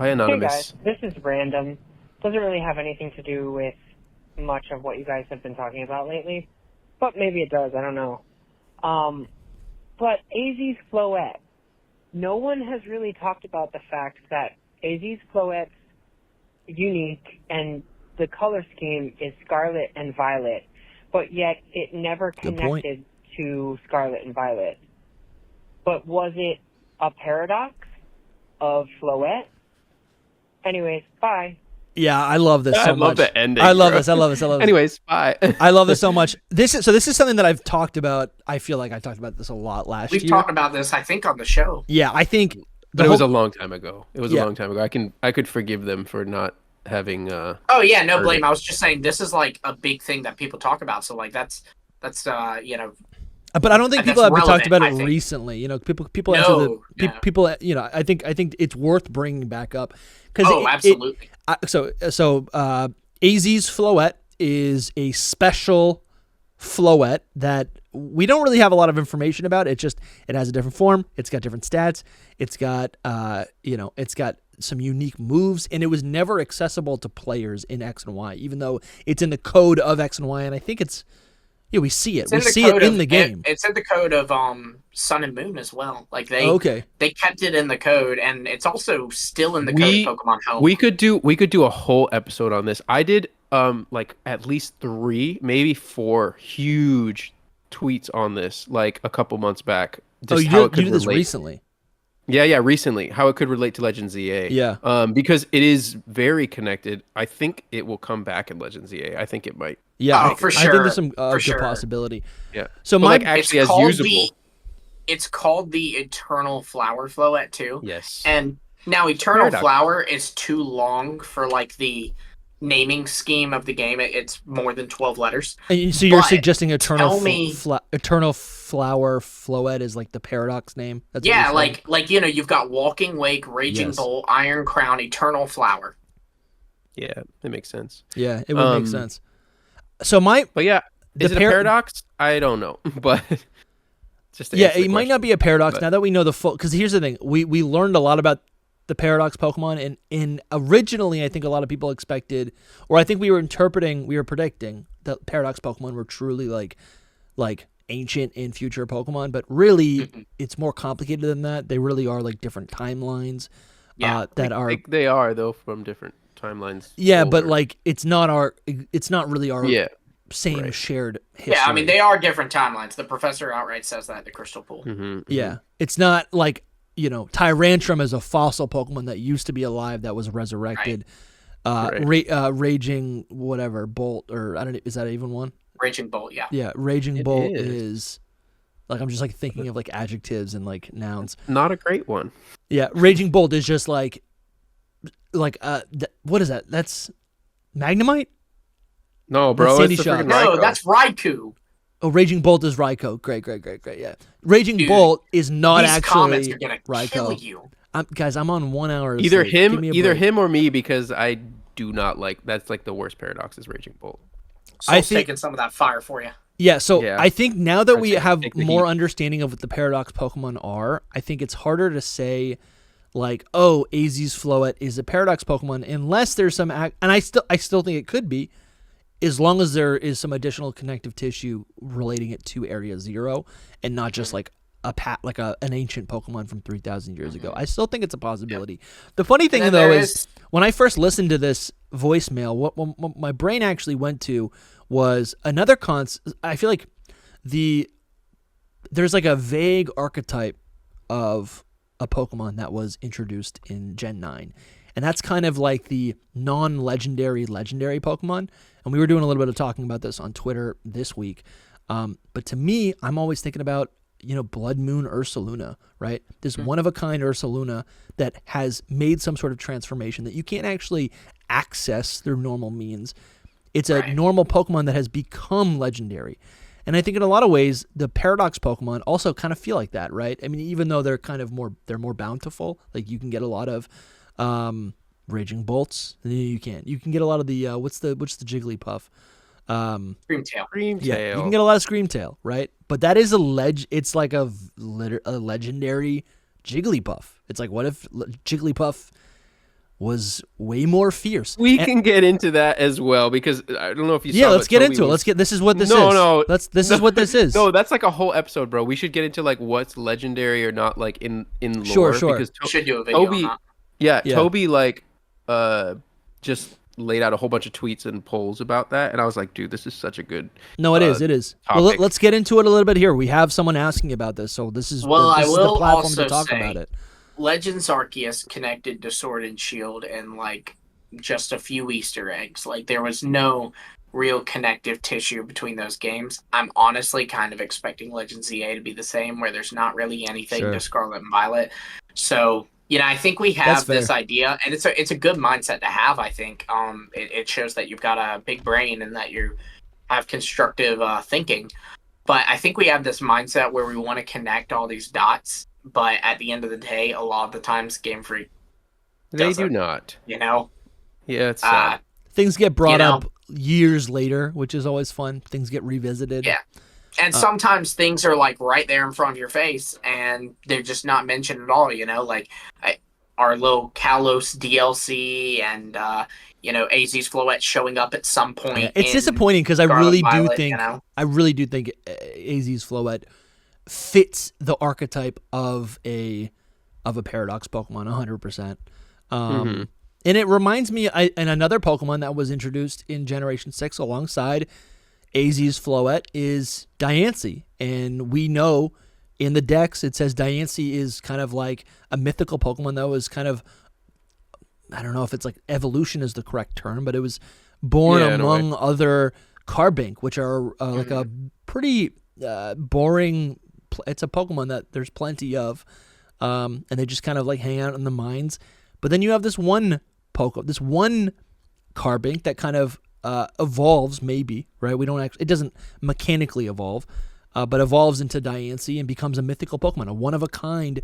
Bye, Anonymous. Hey guys, this is random. Doesn't really have anything to do with much of what you guys have been talking about lately, but maybe it does. I don't know. But AZ's Floette. No one has really talked about the fact that AZ's Floette's unique and the color scheme is scarlet and violet, but yet it never connected to scarlet and violet. But was it a paradox of Floette? Anyways, bye. Yeah, I love this so much. I love the ending. I love this. I love this. Anyways, bye. I love this so much. This is something that I've talked about. I feel like I talked about this a lot last year. We've talked about this, I think, on the show. Yeah, I think. But it was a long time ago. It was a long time ago. I could forgive them for not having. Oh yeah, no blame. I was just saying this is like a big thing that people talk about. So like that's you know. But I don't think people have talked about it recently. You know, people people. You know, I think it's worth bringing back up because absolutely. AZ's Floette is a special Floette that we don't really have a lot of information about. It has a different form. It's got different stats. It's got it's got some unique moves, and it was never accessible to players in X and Y, even though it's in the code of X and Y, and I think it's. Yeah, we see it. We see it in the game. It's in the code of Sun and Moon as well. Like they kept it in the code, and it's also still in the code of Pokemon Home. We could do a whole episode on this. I did like at least 3, maybe 4 huge tweets on this like a couple months back. You did this recently? Yeah, recently. How it could relate to Legends EA. Yeah. Because it is very connected. I think it will come back in Legends EA. I think it might. Yeah, for sure. I think there's some good possibility. Yeah. So actually as usable. It's called the Eternal Flower Floette too. Yes. And now Eternal Flower is too long for like the naming scheme of the game. It's more than 12 letters. And so you're suggesting Eternal Flower Floette is like the paradox name? That's like you know, you've got Walking Wake, Raging Bolt, Iron Crown, Eternal Flower. Yeah, it makes sense. Yeah, it would make sense. So is it a paradox? I don't know, but it might not be a paradox now that we know the full. Because here's the thing: we learned a lot about the paradox Pokemon, and originally I think a lot of people expected, or I think we were predicting that paradox Pokemon were truly like ancient and future Pokemon, but really it's more complicated than that. They really are like different timelines. They are though from different timelines. Yeah, but like it's not really our same shared history. Yeah, I mean they are different timelines. The professor outright says that in the Crystal Pool. Yeah, it's not like Tyrantrum is a fossil Pokemon that used to be alive that was resurrected. Raging whatever Bolt, or I don't know, is that even one? Raging Bolt, yeah. Yeah, Raging Bolt is like, I'm just like thinking of like adjectives and like nouns. Not a great one. Yeah, Raging Bolt is just like what is that? That's Magnemite? No, bro. That's that's Raikou. Oh, Raging Bolt is Raikou. Great. Yeah. Raging Bolt is not these actually comments are gonna Raikou. Kill you. Guys, I'm on 1 hour. Either him or me, because I do not like. That's like the worst paradox is Raging Bolt. Soul's taking some of that fire for you. Yeah, I think now that we have more understanding of what the paradox Pokemon are, I think it's harder to say like, oh, AZ's Floette is a paradox Pokemon unless there's some and I still think it could be, as long as there is some additional connective tissue relating it to Area 0 and not just like an ancient Pokemon from 3,000 years ago. I still think it's a possibility. The funny thing though is when I first listened to this voicemail, what my brain actually went to was another I feel like there's like a vague archetype of a Pokemon that was introduced in Gen 9. And that's kind of like the non-legendary Pokemon. And we were doing a little bit of talking about this on Twitter this week. But to me, I'm always thinking about, Blood Moon Ursaluna, right? This one-of-a-kind Ursaluna that has made some sort of transformation that you can't actually access through normal means. It's a normal Pokemon that has become legendary. And I think in a lot of ways, the Paradox Pokemon also kind of feel like that, right? I mean, even though they're more bountiful, like you can get a lot of Raging Bolts. You can get a lot of the what's the Jigglypuff? Screamtail. Yeah, you can get a lot of Screamtail, right? But that is it's like a legendary Jigglypuff. It's like, what if Jigglypuff was way more fierce. We can get into that as well because I don't know if you saw. Let's get into it. Let's get. This is what this is. No. This is what this is. No, that's like a whole episode, bro. We should get into like what's legendary or not, like in lore. Sure. Because We should do a video on that. Yeah, Yeah. Toby like just laid out a whole bunch of tweets and polls about that, and I was like, dude, this is such a good. No, it is. Well, let's get into it a little bit here. We have someone asking about this, so this is I this is will the platform also to talk say, about it. Legends Arceus connected to Sword and Shield and like just a few Easter eggs. Like there was no real connective tissue between those games. I'm honestly kind of expecting Legends EA to be the same, where there's not really anything to Scarlet and Violet. So I think we have this idea, and it's a good mindset to have. I think it shows that you've got a big brain and that you have constructive thinking. But I think we have this mindset where we want to connect all these dots. But at the end of the day, a lot of the times, Game Freak They do not. Yeah, it's sad. Things get brought up years later, which is always fun. Things get revisited. Yeah. And sometimes things are like right there in front of your face and they're just not mentioned at all, like our little Kalos DLC and, AZ's Floette showing up at some point. Yeah. It's disappointing because I really do think AZ's Floette fits the archetype of a Paradox Pokemon 100%. And it reminds me, and another Pokemon that was introduced in Generation 6 alongside AZ's Floette is Diancie. And we know in the Dex it says Diancie is kind of like a mythical Pokemon that was kind of, I don't know if it's like evolution is the correct term, but it was born among other Carbink, which are like a pretty boring, it's a Pokemon that there's plenty of, and they just kind of like hang out in the mines. But then you have this one Carbink that kind of evolves, maybe, right? It doesn't mechanically evolve, but evolves into Diancie and becomes a mythical Pokemon, a one-of-a-kind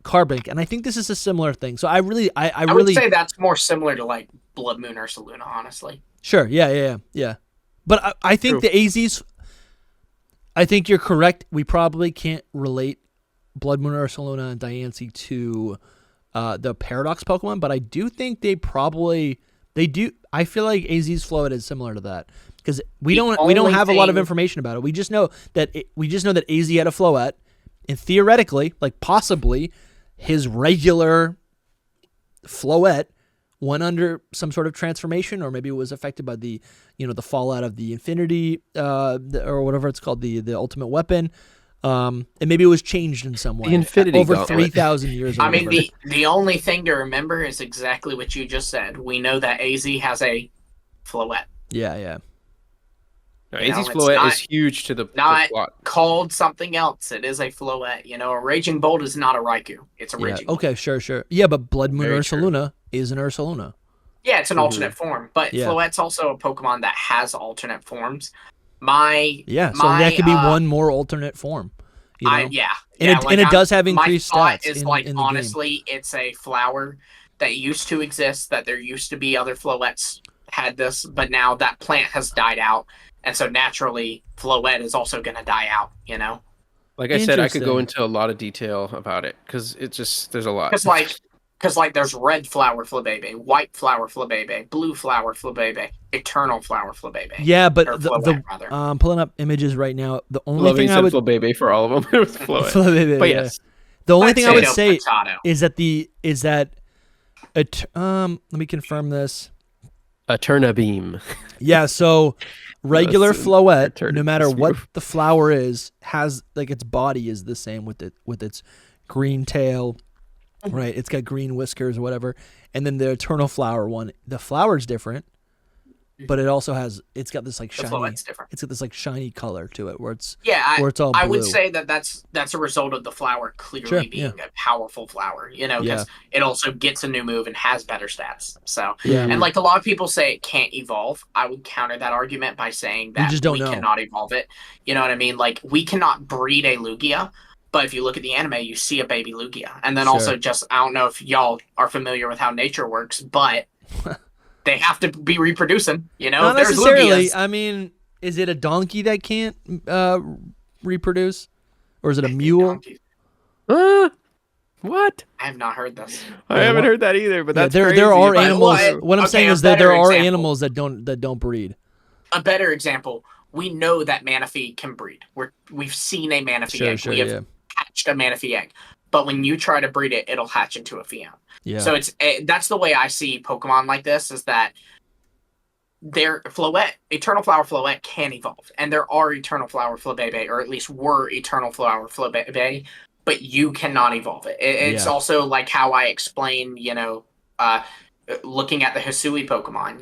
Carbink. And I think this is a similar thing. So I would say that's more similar to like Blood Moon Ursaluna, honestly. Sure, yeah. But I think the AZ's, I think you're correct. We probably can't relate Blood Moon Ursaluna and Diancie to the Paradox Pokemon, but I do think they do. I feel like AZ's Floette is similar to that because we don't have a lot of information about it. We just know that AZ had a Floette, and theoretically, like possibly, his regular Floette went under some sort of transformation, or maybe it was affected by the fallout of the Infinity or whatever it's called, the Ultimate Weapon. And maybe it was changed in some way. The Infinity over Gauntlet. 3,000 years. I mean, the only thing to remember is exactly what you just said. We know that AZ has a Floette. Yeah. No, AZ's Floette is huge to the not plot. Called something else. It is a Floette. A Raging Bolt is not a Raikou. It's a Raging Bolt. Okay, sure. Yeah, but Blood Moon Ursaluna is an Ursaluna. Yeah, it's an alternate form. But Floette's also a Pokemon that has alternate forms. So that could be one more alternate form. And it does have increased stats. Honestly, it's a flower that used to exist, that there used to be other Floettes had this, but now that plant has died out. And so naturally, Floette is also going to die out, Like I said, I could go into a lot of detail about it because there's a lot. Because there's red flower Flabébé, white flower Flabébé, blue flower Flabébé, eternal flower Flabébé. Yeah, but I'm pulling up images right now. The only thing I would Flabébé for all of them. It was Floette. Flabébé, but yes, the only thing I would say is that let me confirm this. Eternabeam. Yeah, so regular Floette, no matter what the flower is, has like its body is the same with its green tail. Right, it's got green whiskers or whatever, and then the eternal flower one, the flower's different, but it's got this like shiny, it's got this like shiny color to it where it's all blue. I would say that's a result of the flower clearly being a powerful flower, because it also gets a new move and has better stats. So, and like a lot of people say it can't evolve, I would counter that argument by saying that we cannot evolve it. You know what I mean? Like we cannot breed a Lugia. But if you look at the anime, you see a baby Lugia. And then also I don't know if y'all are familiar with how nature works, but they have to be reproducing, Not necessarily. I mean, is it a donkey that can't reproduce? Or is it a mule? What? I have not heard this. I haven't heard that either, but that's there crazy. are if I animals. knew. What I'm Okay, saying a is that there better are example. animals that don't breed. A better example, we know that Manaphy can breed. We've seen a Manaphy egg. We have hatched a Manaphy egg. But when you try to breed it, it'll hatch into a Fion. Yeah. So that's the way I see Pokemon like this, is that their Floette, Eternal Flower Floette can evolve. And there are Eternal Flower Flabebe, or at least were Eternal Flower Flabebe, but you cannot evolve it. It's also like how I explain, looking at the Hisui Pokemon,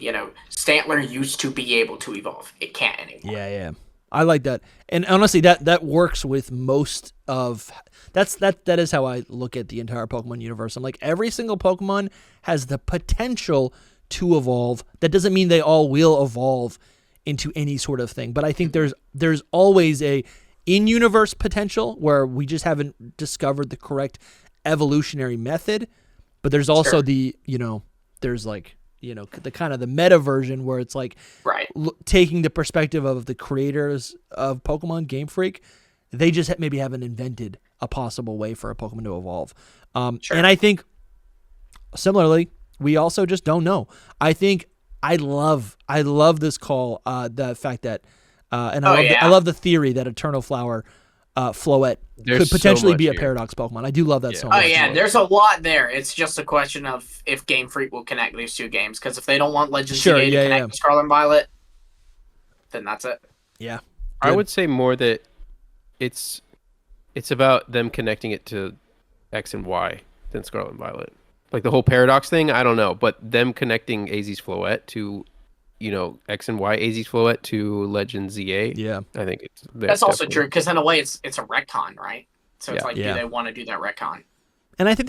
Stantler used to be able to evolve. It can't anymore. Yeah. I like that. And honestly, that works with most of that is how I look at the entire Pokemon universe. I'm like, every single Pokemon has the potential to evolve. That doesn't mean they all will evolve into any sort of thing. But I think there's always a in-universe potential where we just haven't discovered the correct evolutionary method. But there's also the there's like the kind of the meta version where it's like taking the perspective of the creators of Pokemon, Game Freak. They just maybe haven't invented a possible way for a Pokemon to evolve. And I think similarly, we also just don't know. I think I love this call, the fact that, and I love the theory that Eternal Flower Floette could potentially be a Paradox Pokemon. I do love that so much. Oh yeah, there's a lot there. It's just a question of if Game Freak will connect these two games. Because if they don't want Legends of to connect with Scarlet and Violet, then that's it. Yeah, I would say more that it's about them connecting it to X and Y than Scarlet and Violet. Like the whole Paradox thing, I don't know, but them connecting AZ's Floette to X and Y, AZ's Floette to Legend ZA. Yeah, I think that's also true, because in a way it's a retcon, right? So it's do they want to do that retcon? And I think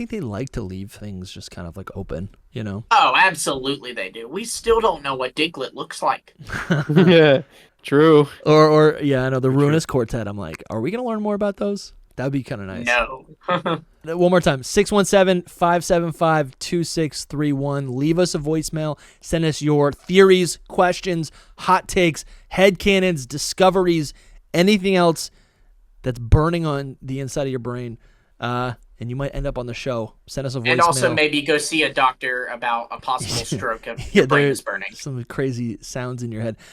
they like to leave things just kind of like open, Oh, absolutely they do. We still don't know what Diglett looks like. Yeah, true. Or I know the Ruinous Quartet. I'm like, are we gonna learn more about those? That'd be kind of nice. No. One more time, 617-575-2631. Leave us a voicemail. Send us your theories, questions, hot takes, headcanons, discoveries, anything else that's burning on the inside of your brain. And you might end up on the show. Send us a voicemail. And also maybe go see a doctor about a possible stroke if your brain is burning. Some crazy sounds in your head.